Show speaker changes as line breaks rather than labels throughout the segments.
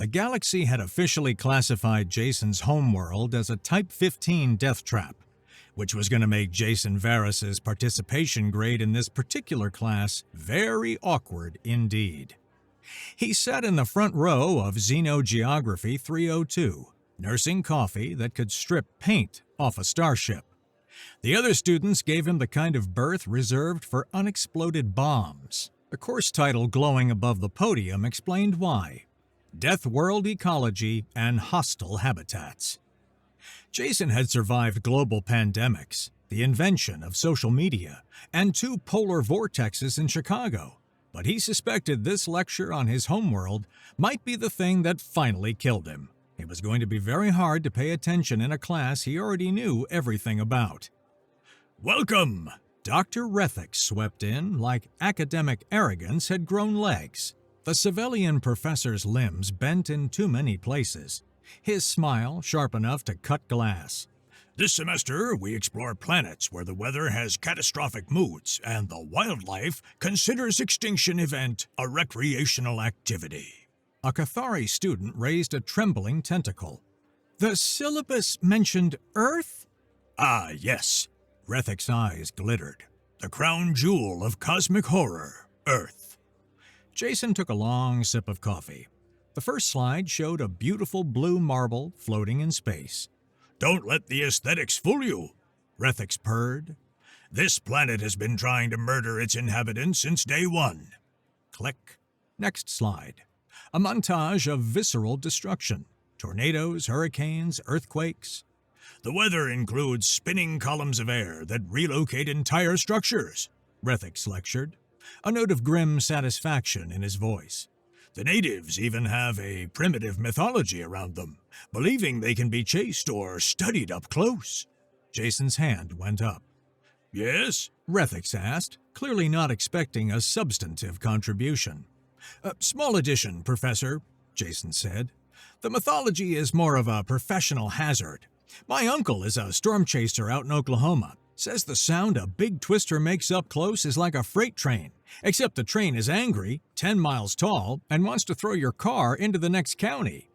The galaxy had officially classified Jason's homeworld as a Type 15 death trap, which was going to make Jason Varys's participation grade in this particular class very awkward indeed. He sat in the front row of Xenogeography 302, nursing coffee that could strip paint off a starship. The other students gave him the kind of berth reserved for unexploded bombs. The course title glowing above the podium explained why: Deathworld Ecology and Hostile Habitats. Jason had survived global pandemics, the invention of social media, and 2 polar vortexes in Chicago, but he suspected this lecture on his homeworld might be the thing that finally killed him. It was going to be very hard to pay attention in a class he already knew everything about. "Welcome!" Dr. Rethix swept in like academic arrogance had grown legs. The civilian professor's limbs bent in too many places, his smile sharp enough to cut glass. "This semester, we explore planets where the weather has catastrophic moods and the wildlife considers extinction event a recreational activity." A Cathari student raised a trembling tentacle. "The syllabus mentioned Earth?" "Ah, yes." Rethix's eyes glittered. "The crown jewel of cosmic horror, Earth." Jason took a long sip of coffee. The first slide showed a beautiful blue marble floating in space. "Don't let the aesthetics fool you," Rethix purred. "This planet has been trying to murder its inhabitants since day one." Click. Next slide. A montage of visceral destruction. Tornadoes, hurricanes, earthquakes. "The weather includes spinning columns of air that relocate entire structures," Rethix lectured, a note of grim satisfaction in his voice. "The natives even have a primitive mythology around them, believing they can be chased or studied up close." Jason's hand went up. "Yes?" Rethix asked, clearly not expecting a substantive contribution. "Small addition, Professor," Jason said. "The mythology is more of a professional hazard. My uncle is a storm chaser out in Oklahoma. Says the sound a big twister makes up close is like a freight train, except the train is angry, 10 miles tall, and wants to throw your car into the next county."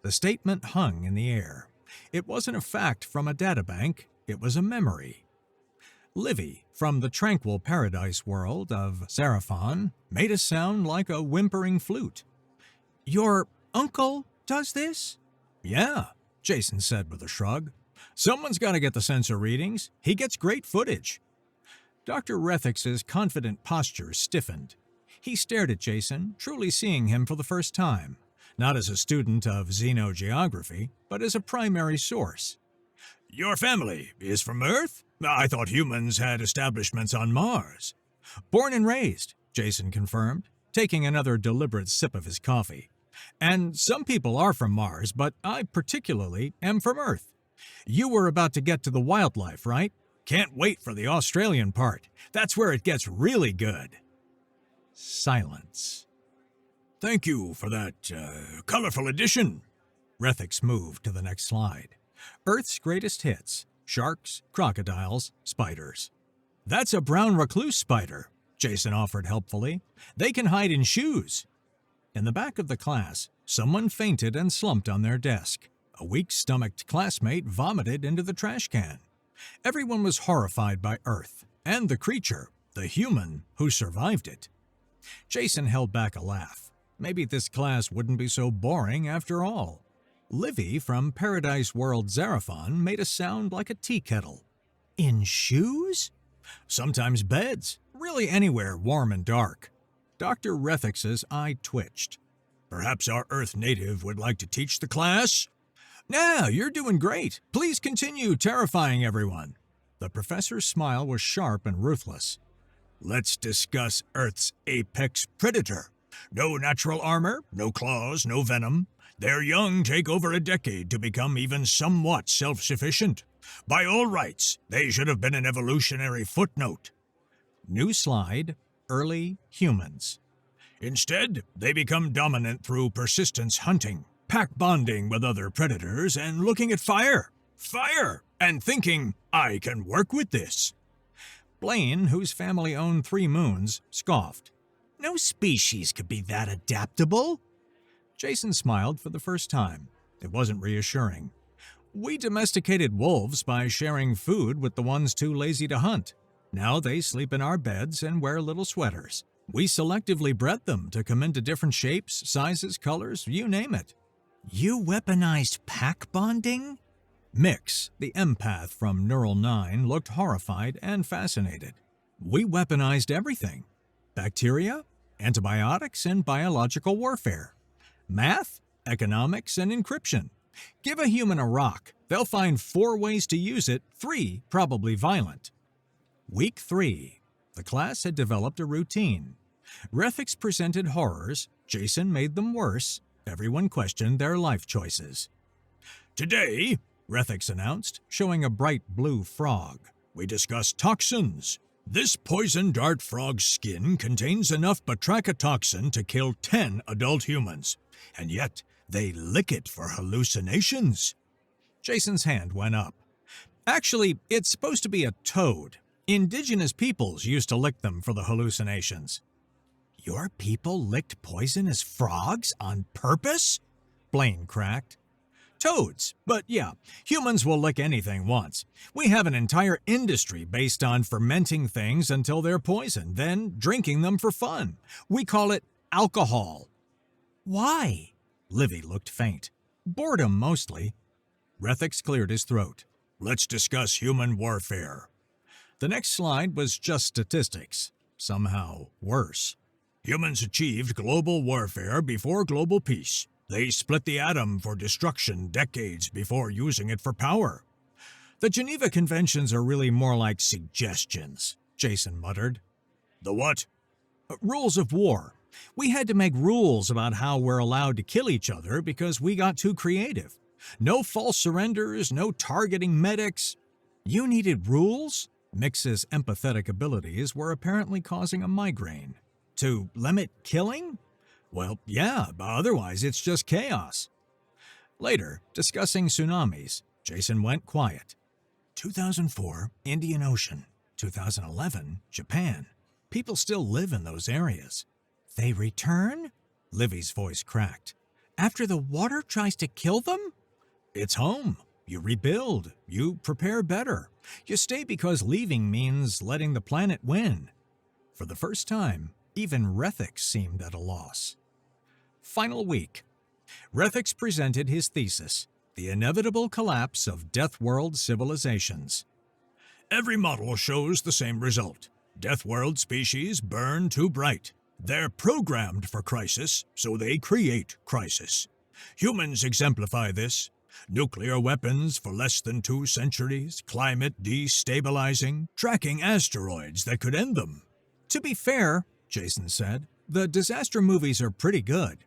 The statement hung in the air. It wasn't a fact from a databank, it was a memory. Livy, from the tranquil paradise world of Zarathon, made a sound like a whimpering flute. "Your uncle does this?" "Yeah," Jason said with a shrug. "Someone's got to get the sensor readings. He gets great footage." Dr. Rethix's confident posture stiffened. He stared at Jason, truly seeing him for the first time, not as a student of xenogeography, but as a primary source. "Your family is from Earth? I thought humans had establishments on Mars." "Born and raised," Jason confirmed, taking another deliberate sip of his coffee. "And some people are from Mars, but I particularly am from Earth. You were about to get to the wildlife, right? Can't wait for the Australian part. That's where it gets really good." Silence. "Thank you for that colorful addition." Rethix moved to the next slide. Earth's greatest hits: sharks, crocodiles, spiders. "That's a brown recluse spider," Jason offered helpfully. "They can hide in shoes." In the back of the class, someone fainted and slumped on their desk. A weak-stomached classmate vomited into the trash can. Everyone was horrified by Earth, and the creature, the human, who survived it. Jason held back a laugh. Maybe this class wouldn't be so boring after all. Livy from Paradise World Zarathon made a sound like a tea kettle. "In shoes?" "Sometimes beds. Really anywhere warm and dark." Dr. Rethix's eye twitched. "Perhaps our Earth native would like to teach the class?" "Nah, you're doing great. Please continue terrifying everyone." The professor's smile was sharp and ruthless. "Let's discuss Earth's apex predator. No natural armor, no claws, no venom. Their young take over a decade to become even somewhat self-sufficient. By all rights, they should have been an evolutionary footnote." New slide, early humans. "Instead, they become dominant through persistence hunting, pack bonding with other predators, and looking at fire, and thinking, I can work with this." Blaine, whose family owned 3 moons, scoffed. "No species could be that adaptable." Jason smiled for the first time. It wasn't reassuring. We domesticated wolves by sharing food with the ones too lazy to hunt. Now they sleep in our beds and wear little sweaters. We selectively bred them to come into different shapes, sizes, colors, you name it. You weaponized pack bonding? Mix, the empath from Neural 9, looked horrified and fascinated. We weaponized everything. Bacteria, antibiotics, and biological warfare. Math, economics, and encryption. Give a human a rock. They'll find 4 ways to use it, 3 probably violent. Week 3. The class had developed a routine. Refix presented horrors, Jason made them worse, everyone questioned their life choices. Today, Refix announced, showing a bright blue frog, we discuss toxins. This poison dart frog's skin contains enough batrachotoxin to kill 10 adult humans, and yet they lick it for hallucinations. Jason's hand went up. Actually, it's supposed to be a toad. Indigenous peoples used to lick them for the hallucinations. Your people licked poisonous frogs on purpose? Blaine cracked. Toads, but yeah, humans will lick anything once. We have an entire industry based on fermenting things until they're poisoned, then drinking them for fun. We call it alcohol. Why? Livy looked faint. Boredom, mostly. Refix cleared his throat. Let's discuss human warfare. The next slide was just statistics. Somehow worse. Humans achieved global warfare before global peace. They split the atom for destruction decades before using it for power. The Geneva Conventions are really more like suggestions, Jason muttered. The what? Rules of war. We had to make rules about how we're allowed to kill each other because we got too creative. No false surrenders, no targeting medics. You needed rules? Mix's empathetic abilities were apparently causing a migraine. To limit killing? Well, yeah, otherwise it's just chaos. Later, discussing tsunamis, Jason went quiet. 2004, Indian Ocean. 2011, Japan. People still live in those areas. They return? Livy's voice cracked. After the water tries to kill them? It's home. You rebuild. You prepare better. You stay because leaving means letting the planet win. For the first time, even Refix seemed at a loss. Final week. Refix presented his thesis, The Inevitable Collapse of Deathworld Civilizations. Every model shows the same result. Deathworld species burn too bright. They're programmed for crisis, so they create crisis. Humans exemplify this. Nuclear weapons for less than 2 centuries, climate destabilizing, tracking asteroids that could end them. To be fair, Jason said, the disaster movies are pretty good.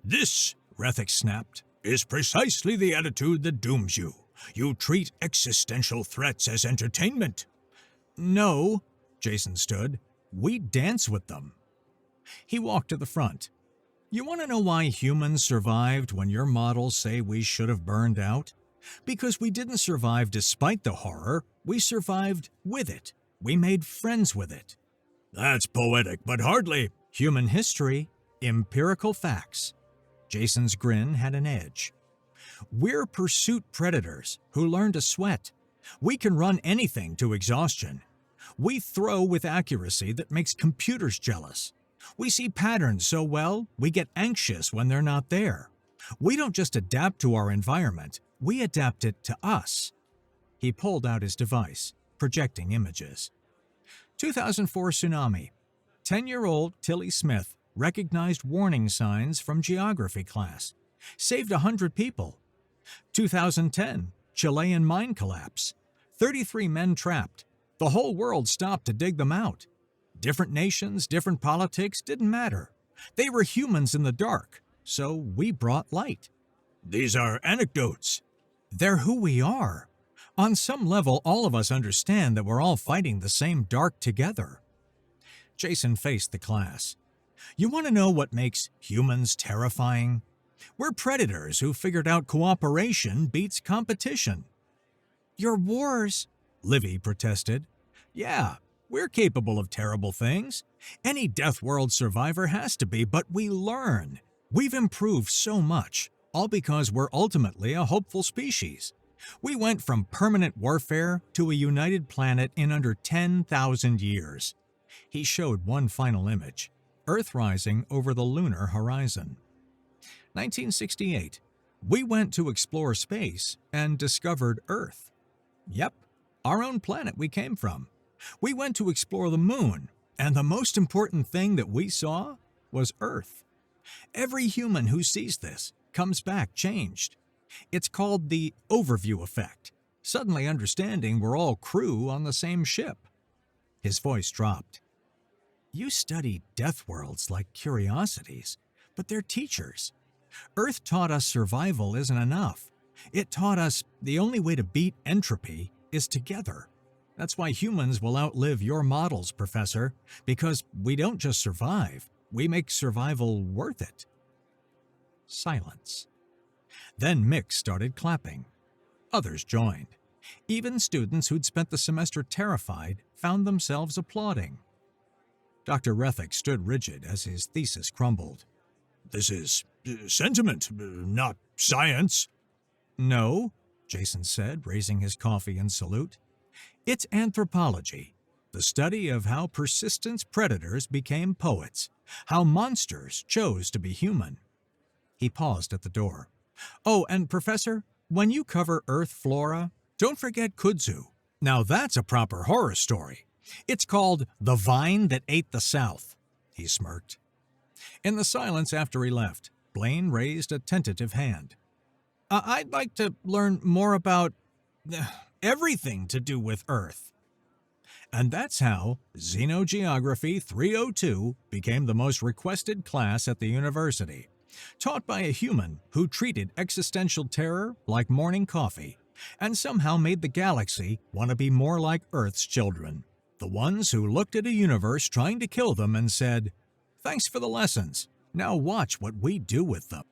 This, Refix snapped, is precisely the attitude that dooms you. You treat existential threats as entertainment. No, Jason stood. We dance with them. He walked to the front. You want to know why humans survived when your models say we should have burned out? Because we didn't survive despite the horror, we survived with it. We made friends with it. That's poetic, but hardly. Human history, empirical facts. Jason's grin had an edge. We're pursuit predators who learn to sweat. We can run anything to exhaustion. We throw with accuracy that makes computers jealous. We see patterns so well, we get anxious when they're not there. We don't just adapt to our environment, we adapt it to us. He pulled out his device, projecting images. 2004 tsunami. 10-year-old Tilly Smith recognized warning signs from geography class. Saved 100 people. 2010, Chilean mine collapse. 33 men trapped. The whole world stopped to dig them out. Different nations, different politics, didn't matter. They were humans in the dark, so we brought light. These are anecdotes. They're who we are. On some level, all of us understand that we're all fighting the same dark together. Jason faced the class. You want to know what makes humans terrifying? We're predators who figured out cooperation beats competition. Your wars, Livy protested. Yeah, we're capable of terrible things. Any Deathworld survivor has to be, but we learn. We've improved so much, all because we're ultimately a hopeful species. We went from permanent warfare to a united planet in under 10,000 years. He showed one final image, Earth rising over the lunar horizon. 1968. We went to explore space and discovered Earth. Yep, our own planet we came from. We went to explore the moon, and the most important thing that we saw was Earth. Every human who sees this comes back changed. It's called the overview effect, suddenly understanding we're all crew on the same ship. His voice dropped. You study Deathworlds like curiosities, but they're teachers. Earth taught us survival isn't enough. It taught us the only way to beat entropy is together. That's why humans will outlive your models, Professor, because we don't just survive, we make survival worth it. Silence. Then Mick started clapping. Others joined. Even students who'd spent the semester terrified found themselves applauding. Dr. Rethick stood rigid as his thesis crumbled. This is sentiment, not science. No, Jason said, raising his coffee in salute. It's anthropology, the study of how persistent predators became poets, how monsters chose to be human. He paused at the door. Oh, and Professor, when you cover Earth flora, don't forget kudzu. Now that's a proper horror story. It's called The Vine That Ate the South, he smirked. In the silence after he left, Blaine raised a tentative hand. I'd like to learn more about everything to do with Earth. And that's how Xenogeography 302 became the most requested class at the university, taught by a human who treated existential terror like morning coffee, and somehow made the galaxy want to be more like Earth's children, the ones who looked at a universe trying to kill them and said, "Thanks for the lessons. Now watch what we do with them."